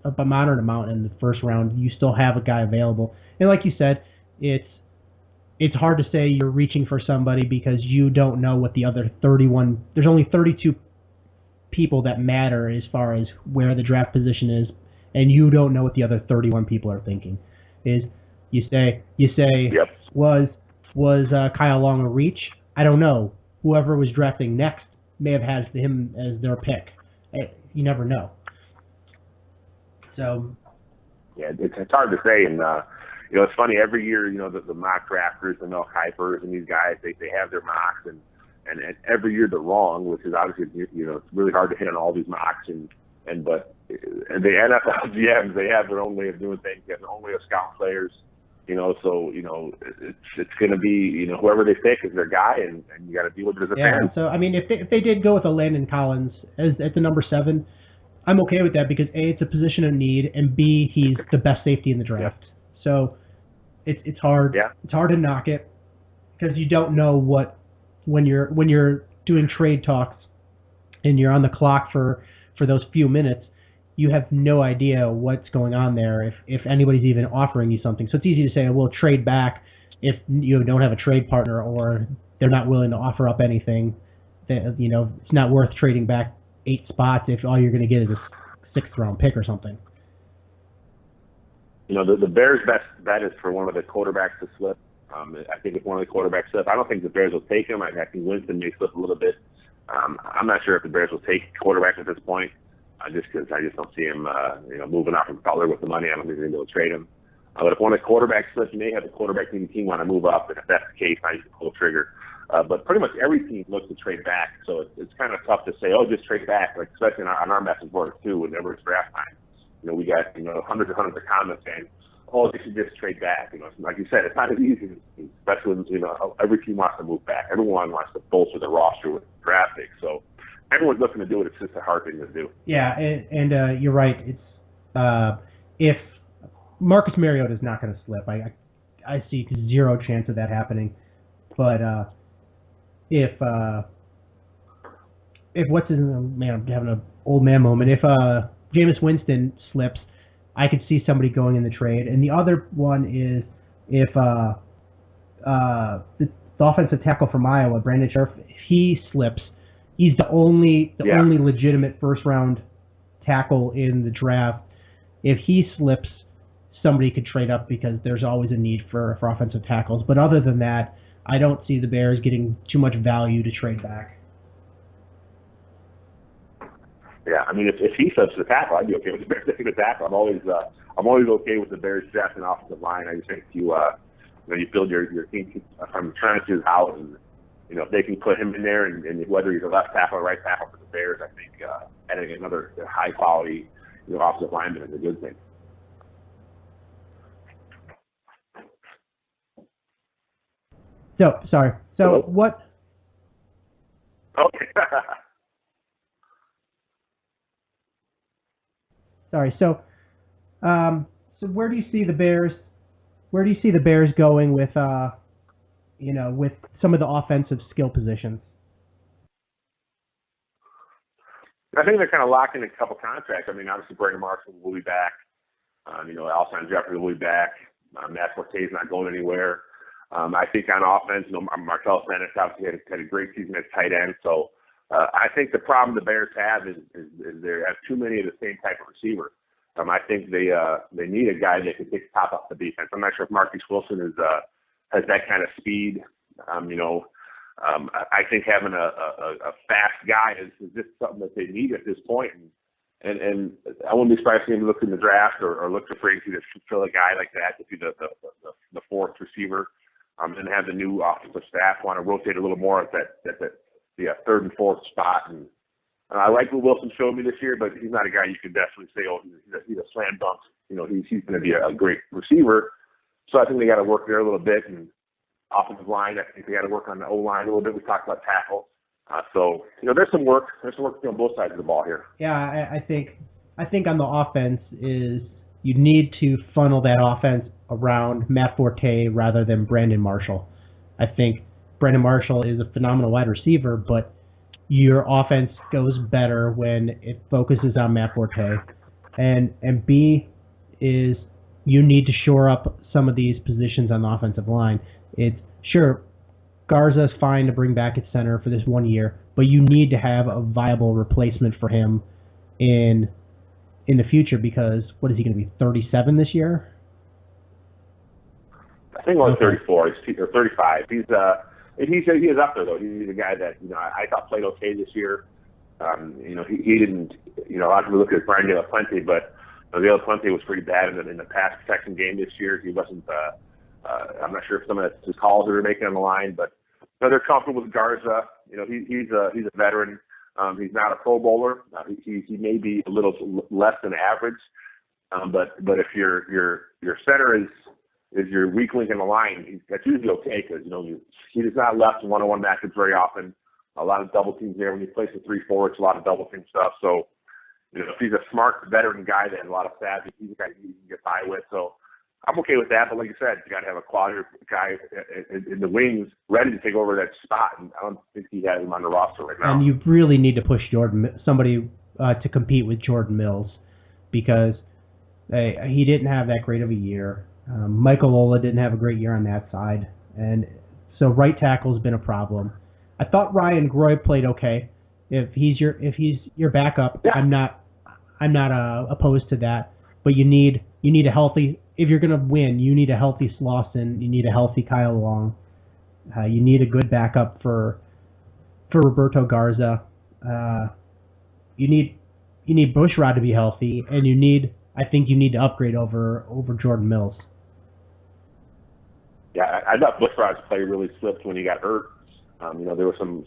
amount in the first round, you still have a guy available. And like you said, it's hard to say you're reaching for somebody because you don't know what the other 31. There's only 32 people that matter as far as where the draft position is, and you don't know what the other 31 people are thinking. You say yep. Was Kyle Long a reach? I don't know. Whoever was drafting next may have had him as their pick. You never know. So, yeah, it's hard to say. And it's funny every year. The mock drafters, the Mel Kipers, and these guys, they have their mocks, and every year they're wrong, which is obviously it's really hard to hit on all these mocks. But the NFL GMs, they have their own way of doing things. They have their own way of scouting players. So it's going to be whoever they pick is their guy, and you got to deal with it as a fan. So I mean, if they did go with a Landon Collins at the number 7, I'm okay with that because A, it's a position of need, and B, he's the best safety in the draft. Yeah. So it's hard. Yeah. It's hard to knock it because you don't know when you're doing trade talks and you're on the clock for those few minutes. You have no idea what's going on there if anybody's even offering you something. So it's easy to say, we'll trade back if you don't have a trade partner or they're not willing to offer up anything. It's not worth trading back 8 spots if all you're going to get is a 6th round pick or something. The Bears' best bet is for one of the quarterbacks to slip. I think if one of the quarterbacks slip, I don't think the Bears will take him. I think Winston may slip a little bit. I'm not sure if the Bears will take quarterbacks at this point. Just because I just don't see him, moving out from Cutler with the money. I don't think they're going to be able to trade him. But if one of the quarterbacks slips, you may have the quarterback team want to move up, and if that's the case, I just pull the trigger. But pretty much every team looks to trade back, so it's kind of tough to say, just trade back, like especially on our message board too, whenever it's draft time. We got hundreds and hundreds of comments saying, they should just trade back. Like you said, it's not as easy, especially when every team wants to move back. Everyone wants to bolster their roster with draft picks, so. Everyone's looking to do it. It's just a hard thing to do. Yeah, and you're right. It's if Marcus Mariota is not going to slip. I see zero chance of that happening. But if what's his name? Man, I'm having an old man moment. If Jameis Winston slips, I could see somebody going in the trade. And the other one is if the offensive tackle from Iowa, Brandon Scherf, if he slips, he's the only legitimate first round tackle in the draft. If he slips, somebody could trade up because there's always a need for offensive tackles. But other than that, I don't see the Bears getting too much value to trade back. Yeah, I mean, if he slips the tackle, I'd be okay with the Bears taking the tackle. I'm always okay with the Bears drafting offensive line. I just think you build your team from trenches out, and if they can put him in there, and whether he's a left tackle or right tackle for the Bears, I think adding another high quality offensive lineman is a good thing. So Hello? What? Okay. Sorry. So where do you see the Bears? Where do you see the Bears going with with some of the offensive skill positions? I think they're kind of locked in a couple contracts. I mean, obviously Brandon Marshall will be back. Alshon Jeffrey will be back. Matt Forte's not going anywhere. I think on offense, Martellus Bennett obviously had a great season at tight end. So I think the problem the Bears have is they have too many of the same type of receiver. I think they need a guy that can take the top off the defense. I'm not sure if Marquise Wilson has that kind of speed. I think having a fast guy is just something that they need at this point. And I wouldn't be surprised to see him look in the draft or look for free agency to fill a guy like that to be the fourth receiver. And have the new offensive staff want to rotate a little more at the third and fourth spot. And I like what Wilson showed me this year, but he's not a guy you can definitely say, he's a slam dunk. He's going to be a great receiver. So I think they got to work there a little bit. And offensive line, I think they got to work on the O-line a little bit. We talked about tackle. So there's some work. There's some work on both sides of the ball here. Yeah, I think on the offense is you need to funnel that offense around Matt Forte rather than Brandon Marshall. I think Brandon Marshall is a phenomenal wide receiver, but your offense goes better when it focuses on Matt Forte. And B is you need to shore up some of these positions on the offensive line. It's sure Garza's fine to bring back at center for this 1 year, but you need to have a viable replacement for him in the future because what is he going to be, 37 this year? I think only 34 or 35. He is up there though. He's a guy that I thought played okay this year. He didn't. A lot of people look at Brian De La Puente, but De La Puente was pretty bad in the pass protection game this year. He wasn't. I'm not sure if some of that's his calls that are making on the line, but they're comfortable with Garza. He's a veteran. He's not a Pro Bowler. He may be a little less than average, but if your center is your weak link in the line, that's usually okay because he does not left one-on-one matchups very often. A lot of double teams there. When you place a 3-4, it's a lot of double team stuff. So if he's a smart veteran guy that has a lot of savvy, he's a guy you can get by with. So I'm okay with that. But like you said, you got to have a quality guy in the wings ready to take over that spot. And I don't think he has him on the roster right now. And you really need to push somebody to compete with Jordan Mills because he didn't have that great of a year. Michael Lola didn't have a great year on that side, and so right tackle has been a problem. I thought Ryan Groy played okay. If he's your backup, yeah. I'm not opposed to that. But you need a healthy. If you're going to win, you need a healthy Slauson. You need a healthy Kyle Long. You need a good backup for Roberto Garza. You need Bushrod to be healthy, and I think you need to upgrade over Jordan Mills. Yeah, I thought Bushrod's play really slipped when he got hurt. There was some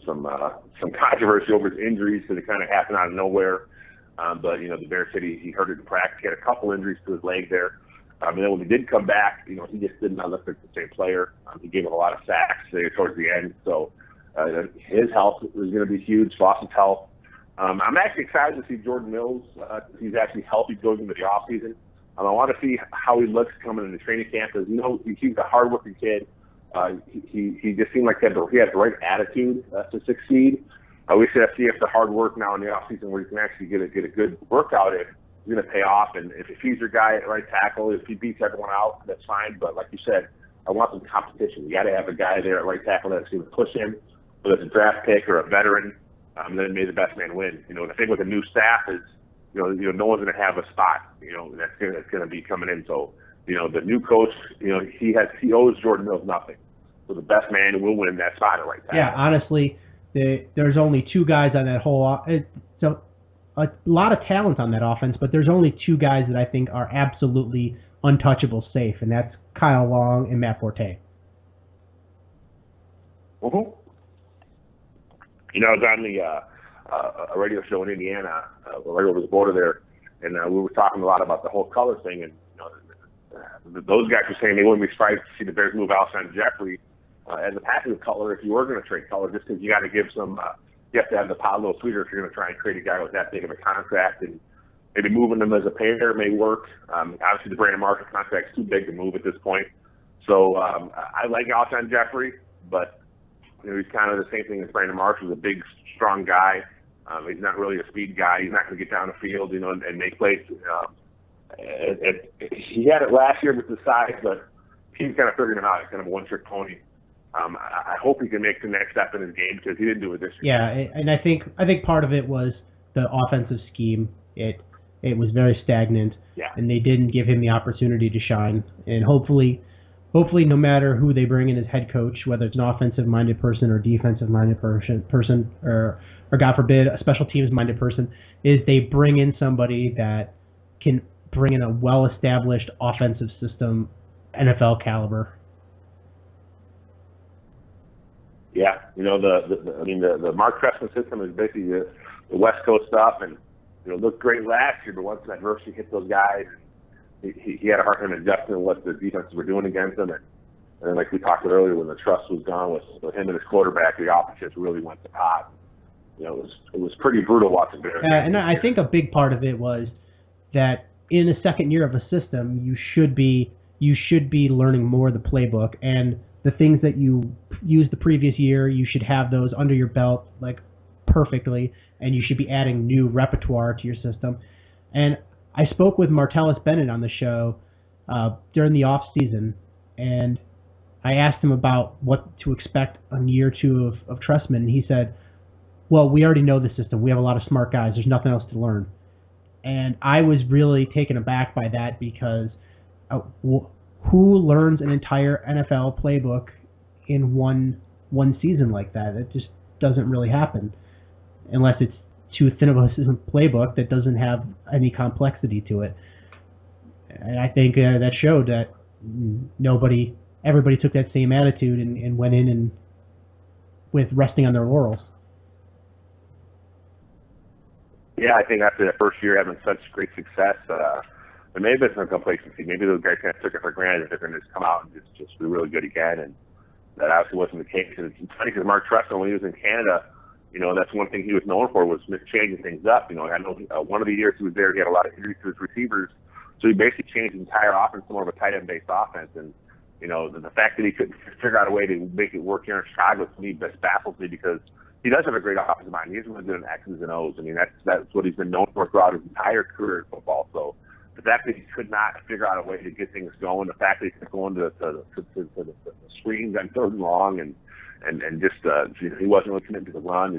controversy over his injuries because it kind of happened out of nowhere. But the Bears said he hurt it in practice. He had a couple injuries to his leg there. And then when he did come back, he just did not look like the same player. He gave him a lot of sacks towards the end. So his health was going to be huge. Lawson's health. I'm actually excited to see Jordan Mills. He's actually healthy going into the offseason. I want to see how he looks coming into training camp, because he's a hardworking kid. He just seemed like he had the right attitude to succeed. We should see if the hard work now in the offseason, where you can actually get a good workout in, is going to pay off. And if he's your guy at right tackle, if he beats everyone out, that's fine. But like you said, I want some competition. You got to have a guy there at right tackle that's going to push him, whether it's a draft pick or a veteran. Then may the best man win. The thing with the new staff is, no one's going to have a spot, that's going to be coming in. So, the new coach, he owes Jordan Mills nothing. So the best man will win that spot at right tackle. Yeah, honestly, there's only two guys on that whole. So a lot of talent on that offense, but there's only two guys that I think are absolutely untouchable safe, and that's Kyle Long and Matt Forte. Mm-hmm. I was on a radio show in Indiana, right over the border there, and we were talking a lot about the whole color thing, and those guys were saying they wouldn't be surprised to see the Bears move Alshon Jeffrey as a passive color if you were going to trade color, just because you got to give some. You have to have the pot a little sweeter if you're going to try and trade a guy with that big of a contract, and maybe moving them as a pair may work. Obviously, the Brandon Marshall contract's too big to move at this point, so I like Alshon Jeffrey, but he's kind of the same thing as Brandon Marshall. He's a big, strong guy. He's not really a speed guy. He's not going to get down the field, and make plays. He had it last year with the size, but he's kind of figuring him out. He's kind of a one-trick pony. I hope he can make the next step in his game, because he didn't do it this year. Yeah, and I think part of it was the offensive scheme. It was very stagnant, and they didn't give him the opportunity to shine. And hopefully, no matter who they bring in as head coach, whether it's an offensive-minded person or defensive-minded person, or God forbid, a special teams-minded person, is they bring in somebody that can bring in a well-established offensive system, NFL caliber. Yeah, the Mark Trestman system is basically the West Coast stuff, and looked great last year, but once adversity hit those guys, he had a hard time adjusting to what the defenses were doing against him, and then like we talked about earlier, when the trust was gone with him and his quarterback, the offense just really went to pot. It was pretty brutal watching Bears. And I think a big part of it was that in the second year of a system, you should be learning more of the playbook, and the things that you used the previous year, you should have those under your belt like perfectly, and you should be adding new repertoire to your system. And I spoke with Martellus Bennett on the show during the off season, and I asked him about what to expect on year two of Trestman, and he said, well, we already know the system. We have a lot of smart guys. There's nothing else to learn. And I was really taken aback by that, because who learns an entire NFL playbook in one season like that? It just doesn't really happen, unless it's too thin of a playbook that doesn't have any complexity to it. And I think that showed that everybody took that same attitude and went in and with resting on their laurels. Yeah, I think after that first year having such great success, there may have been some complacency. Maybe those guys kind of took it for granted that they're going to just come out and just be really good again, and that obviously wasn't the case. And it's funny because Mark Trestman, when he was in Canada, that's one thing he was known for, was changing things up. I know one of the years he was there, he had a lot of injuries to his receivers, so he basically changed the entire offense to more of a tight end-based offense. And the fact that he couldn't figure out a way to make it work here in Chicago, to me, baffles me, because he does have a great offensive mind. He's really good in X's and O's. I mean, that's what he's been known for throughout his entire career in football. So the fact that he could not figure out a way to get things going, the fact that he kept going to the screens on third and long, and just he wasn't really committed to the run,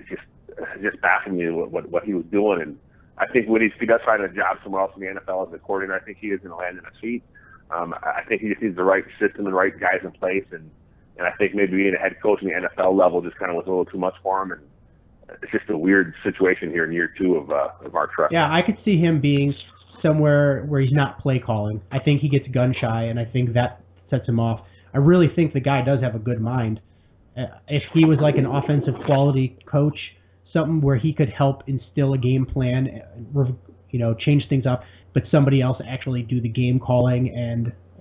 just baffling me what he was doing. And I think when if he does find a job somewhere else in the NFL as a coordinator, I think he is going to land in a seat. I think he just needs the right system and right guys in place, and I think maybe being a head coach in the NFL level just kind of was a little too much for him, and it's just a weird situation here in year two of Mark Trestman. Yeah, I could see him being somewhere where he's not play calling. I think he gets gun shy, and I think that sets him off. I really think the guy does have a good mind. If he was like an offensive quality coach, something where he could help instill a game plan, change things up, but somebody else actually do the game calling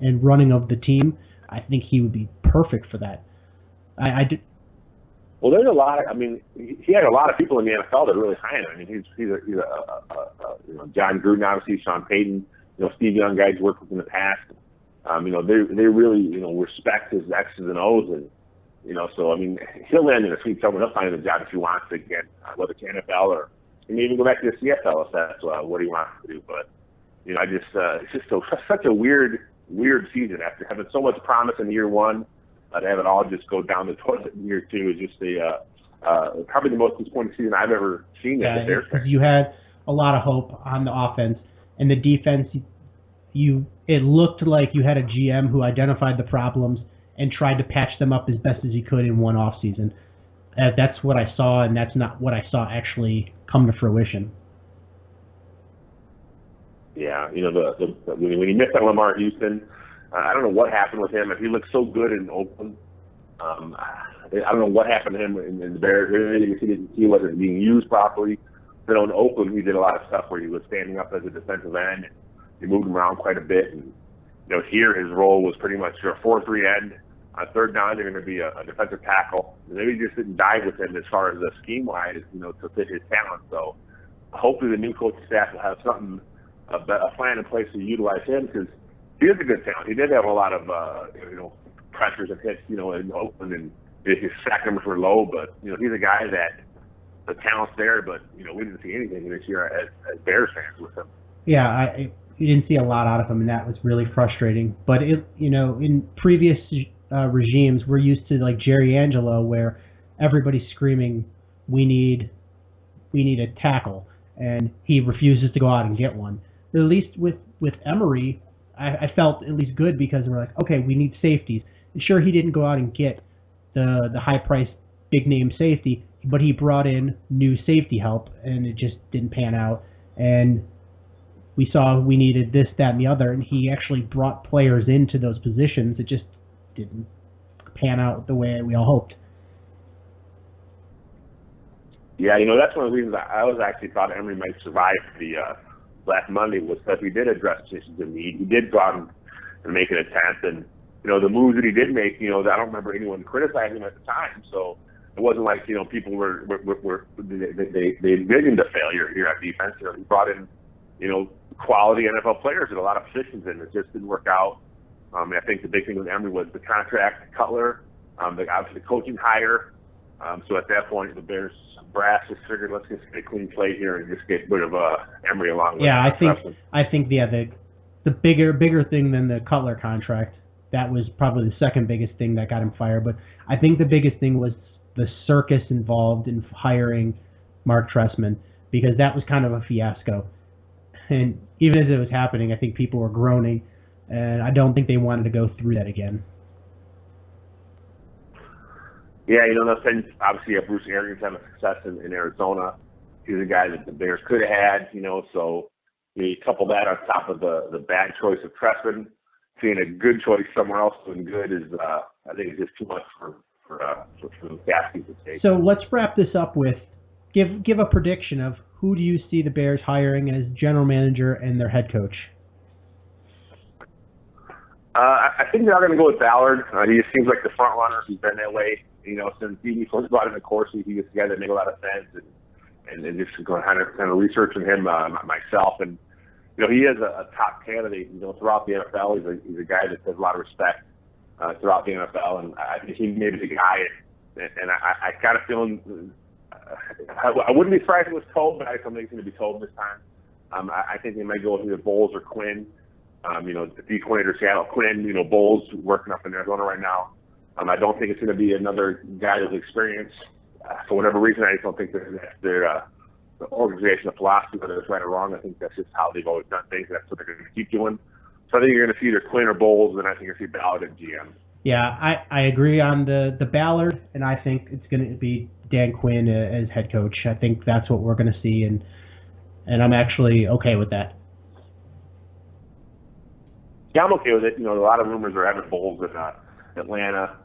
and running of the team, I think he would be perfect for that. Well, there's a lot of. I mean, he had a lot of people in the NFL that are really high on him. I mean, he's a you know, John Gruden, obviously, Sean Payton, you know, Steve Young, guys worked with in the past. You know, they really, you know, respect his X's and O's, and you know, so I mean, he'll land in a sweet someone. He'll find a job if he wants to again, whether it's NFL or he may even go back to the CFL if that's what he wants to do. But you know, it's just such a weird season after having so much promise in year one. To have it all just go down the toilet in year two is just probably the most disappointing season I've ever seen. Yeah, because you had a lot of hope on the offense and the defense. It looked like you had a GM who identified the problems and tried to patch them up as best as he could in one offseason. That's what I saw, and that's not what I saw actually come to fruition. Yeah, you know, when he missed on Lamar Houston, I don't know what happened with him. He looked so good in Oakland. I don't know what happened to him in the Bears. He wasn't being used properly. But in Oakland, he did a lot of stuff where he was standing up as a defensive end. He moved him around quite a bit. And, you know, here his role was pretty much your 4-3 end. On third down, they're going to be a defensive tackle. And maybe just didn't dive with him as far as the scheme-wise, you know, to fit his talent. So hopefully the new coaching staff will have something, a plan in place to utilize him, because he is a good talent. He did have a lot of, you know, pressures and hits, you know, in Oakland, and his sack numbers were low. But you know, he's a guy that the talent's there. But you know, we didn't see anything this year as Bears fans with him. Yeah, you didn't see a lot out of him, and that was really frustrating. But you know, in previous regimes, we're used to like Jerry Angelo, where everybody's screaming, "We need a tackle," and he refuses to go out and get one. At least with Emery, I felt at least good, because we're like, okay, we need safeties. And sure, he didn't go out and get the high-priced, big-name safety, but he brought in new safety help, and it just didn't pan out. And we saw we needed this, that, and the other, and he actually brought players into those positions. It just didn't pan out the way we all hoped. Yeah, you know, that's one of the reasons I was actually thought Emery might survive the last Monday, was that he did address positions in need. He did go out and make an attempt, and you know, the moves that he did make, you know, I don't remember anyone criticizing him at the time. So it wasn't like, you know, people were they envisioned a failure here at defense. You know, he brought in, you know, quality NFL players at a lot of positions, and it just didn't work out. I think the big thing with Emery was the contract, Cutler, obviously the coaching hire. So at that point, the Bears brass just figured, let's just get a clean slate here and just get rid of Emery along with. Yeah, I think the bigger thing than the Cutler contract, that was probably the second biggest thing that got him fired. But I think the biggest thing was the circus involved in hiring Mark Trestman, because that was kind of a fiasco. And even as it was happening, I think people were groaning, and I don't think they wanted to go through that again. Yeah, you know, since obviously Bruce Arians having success in Arizona. He's a guy that the Bears could have had, you know, so you couple that on top of the bad choice of Trestman. Seeing a good choice somewhere else doing good is, I think, it's just too much for the Gaskins to take. So let's wrap this up with give a prediction of who do you see the Bears hiring as general manager and their head coach. I think they're going to go with Ballard. He just seems like the front runner. He's been that way, you know, since he first brought in the course. He's a guy that made a lot of sense, and just going kind of researching him myself, and you know, he is a top candidate, you know, throughout the NFL. He's a guy that has a lot of respect throughout the NFL, and I think he may be the guy. And I got a feeling I wouldn't be surprised if it was told, but I don't think it's going to be told this time. I think they might go with either Bowles or Quinn. You know, the coordinator Seattle, Quinn. You know, Bowles working up in Arizona right now. I don't think it's going to be another guy with experience. For whatever reason, I just don't think they're the organization, the philosophy, whether it's right or wrong. I think that's just how they've always done things. That's what they're going to keep doing. So I think you're going to see either Quinn or Bowles, and I think you're going to see Ballard and GM. Yeah, I agree on the Ballard, and I think it's going to be Dan Quinn as head coach. I think that's what we're going to see, and I'm actually okay with that. Yeah, I'm okay with it. You know, a lot of rumors are having Bowles in Atlanta.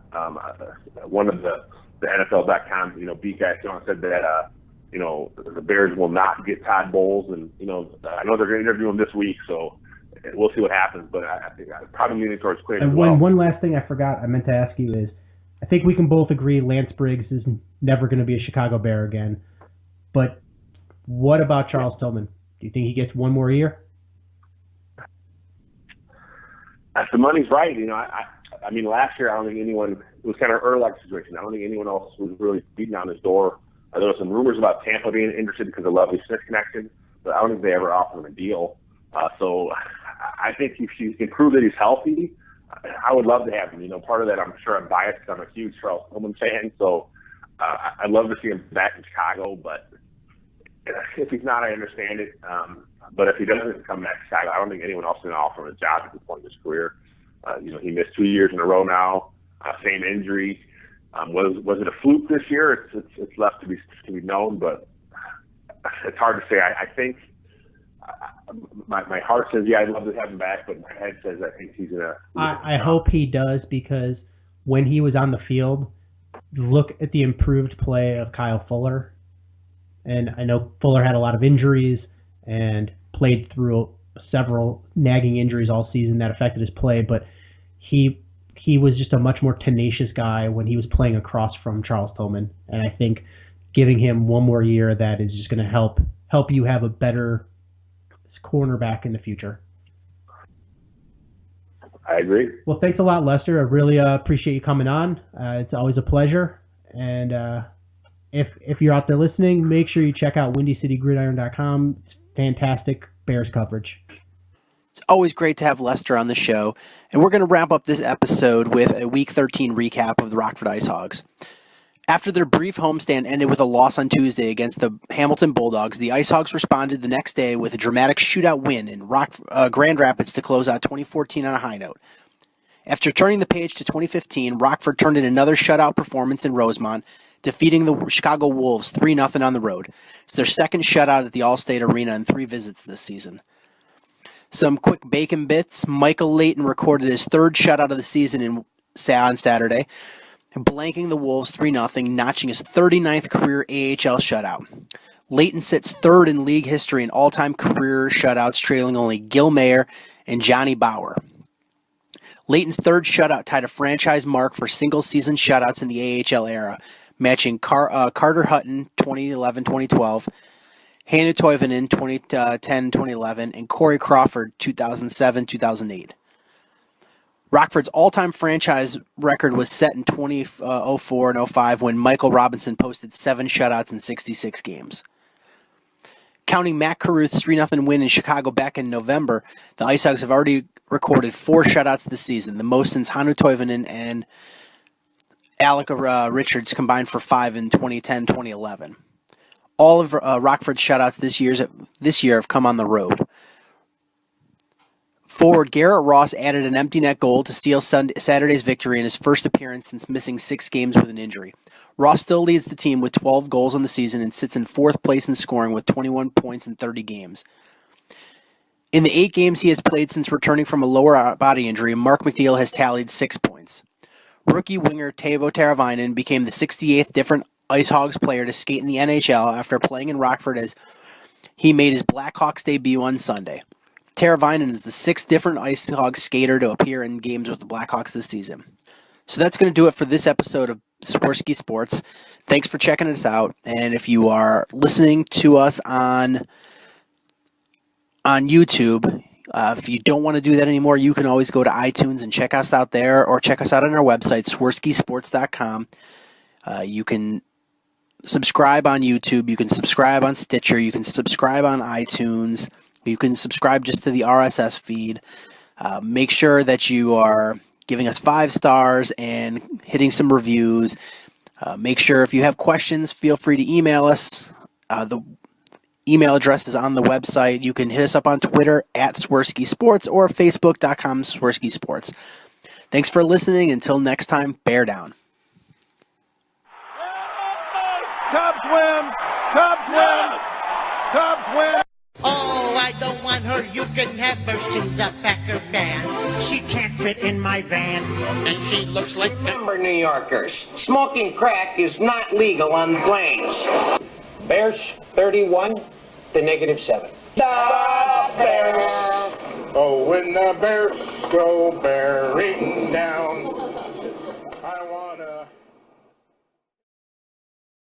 One of the NFL.com, you know, beat guys said that, you know, the Bears will not get Todd Bowles, and, you know, I know they're going to interview him this week, so we'll see what happens, but I think I'm probably leaning towards Quinn. And one last thing I forgot I meant to ask you is, I think we can both agree Lance Briggs is never going to be a Chicago Bear again. But what about Charles Tillman? Do you think he gets one more year? If the money's right, I mean, last year I don't think anyone, it was kind of early situation. I don't think anyone else was really beating on his door. There were some rumors about Tampa being interested because of Lovely Smith connection, but I don't think they ever offered him a deal. So I think if you can prove that he's healthy, I would love to have him. Part of that, I'm sure I'm biased because I'm a huge Charles Tillman fan, so I'd love to see him back in Chicago, but if he's not, I understand it. But if he doesn't come back to Chicago, I don't think anyone else is going to offer him a job at this point in his career. He missed 2 years in a row now, same injury. Was it a fluke this year? It's left to be known, but it's hard to say. I think my heart says, yeah, I'd love to have him back, but my head says I think he's gonna. I hope he does, because when he was on the field, look at the improved play of Kyle Fuller, and I know Fuller had a lot of injuries and played through several nagging injuries all season that affected his play, but he was just a much more tenacious guy when he was playing across from Charles Tillman, and I think giving him one more year, that is just going to help you have a better cornerback in the future. I agree. Well, thanks a lot, Lester. I really appreciate you coming on. It's always a pleasure. And if you're out there listening, make sure you check out WindyCityGridiron.com. It's fantastic Bears coverage. It's always great to have Lester on the show, and we're going to wrap up this episode with a Week 13 recap of the Rockford Ice Hogs. After their brief homestand ended with a loss on Tuesday against the Hamilton Bulldogs, the Ice Hogs responded the next day with a dramatic shootout win in Grand Rapids to close out 2014 on a high note. After turning the page to 2015, Rockford turned in another shutout performance in Rosemont, defeating the Chicago Wolves 3-0 on the road. It's their second shutout at the Allstate Arena in 3 visits this season. Some quick bacon bits. Michael Layton recorded his third shutout of the season on Saturday, blanking the Wolves 3-0, notching his 39th career AHL shutout. Layton sits third in league history in all-time career shutouts, trailing only Gil Mayer and Johnny Bauer. Layton's third shutout tied a franchise mark for single-season shutouts in the AHL era, matching Carter Hutton 2011-2012, Hannu Toivonen 2010-2011, and Corey Crawford 2007-2008. Rockford's all-time franchise record was set in 2004 and 05 when Michael Robinson posted 7 shutouts in 66 games. Counting Matt Carruth's 3-0 win in Chicago back in November, the Ice Hogs have already recorded 4 shutouts this season, the most since Hannu Toivonen and Alec Richards combined for 5 in 2010-2011. All of Rockford's shutouts this year have come on the road. Forward Garrett Ross added an empty net goal to seal Saturday's victory in his first appearance since missing 6 games with an injury. Ross still leads the team with 12 goals on the season and sits in 4th place in scoring with 21 points in 30 games. In the 8 games he has played since returning from a lower body injury, Mark McNeil has tallied 6 points. Rookie winger Teuvo Teravainen became the 68th different Ice Hogs player to skate in the NHL after playing in Rockford as he made his Blackhawks debut on Sunday. Teravainen is the 6th different Ice Hogs skater to appear in games with the Blackhawks this season. So that's going to do it for this episode of Swerski Sports. Thanks for checking us out. And if you are listening to us on YouTube, if you don't want to do that anymore, you can always go to iTunes and check us out there, or check us out on our website, swerskisports.com. You can subscribe on YouTube. You can subscribe on Stitcher. You can subscribe on iTunes. You can subscribe just to the RSS feed. Make sure that you are giving us 5 stars and hitting some reviews. Make sure if you have questions, feel free to email us. The email address is on the website. You can hit us up on Twitter at Swerski Sports or Facebook.com Swerski Sports. Thanks for listening. Until next time, bear down. Cubs win! Cubs win! Cubs win! Oh, I don't want her. You can have her. She's a Packer fan. She can't fit in my van. And she looks like... Remember, New Yorkers, smoking crack is not legal on the plains. Bears 31 to -7. The Bears! Oh, when the Bears go bearing down